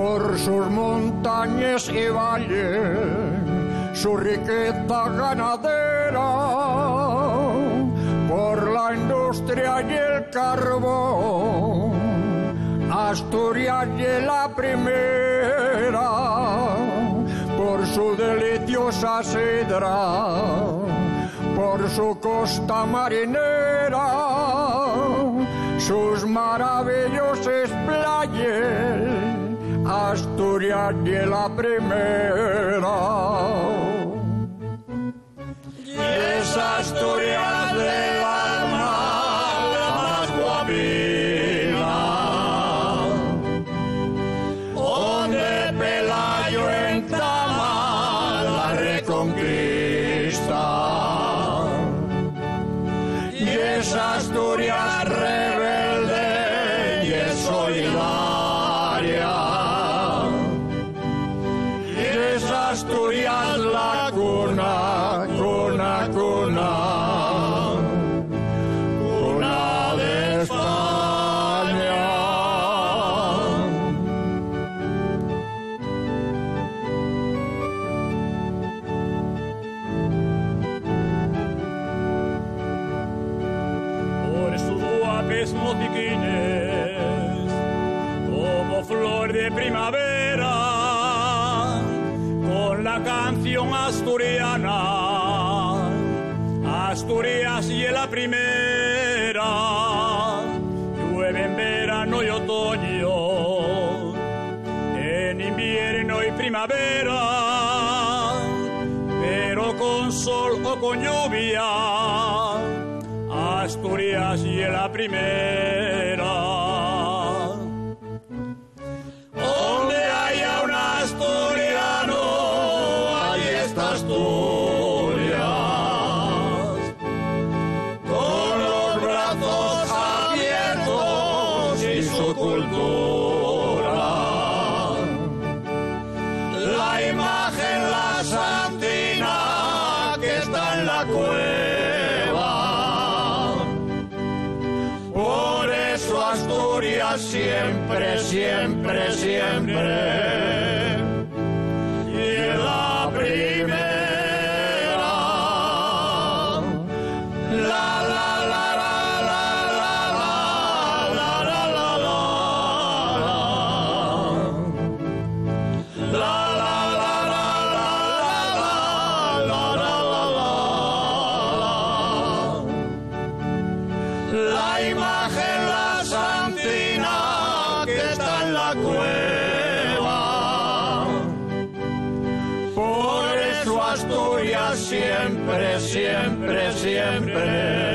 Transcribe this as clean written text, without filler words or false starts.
por sus montañas y valles, su riqueza ganadera, por la industria y el carbón, Asturias es la primera, por su deliciosa sidra, por su costa marinera, sus maravillosas playas, Asturias es la primera. Y es Asturias del alma, la más guapina, donde Pelayo entama la reconquista. Y es Asturias rebelde y es solidaria. Y es Asturias la cuna, cuna, cuna, cuna de España. Por sus guapes motiquines, como flor de primavera, con la canción asturiana, Asturias y la primera, llueve en verano y otoño, en invierno y primavera, pero con sol o con lluvia, Asturias y la primera. Donde haya un asturiano, allí está Asturias, con los brazos abiertos y su cultura. La imagen, la santina que está en la cueva. Por eso Asturias siempre, siempre, siempre, y es la primera. La la la la la la la la la la la la la imagen, la santina que está en la cueva. Por eso Asturias siempre, siempre, siempre.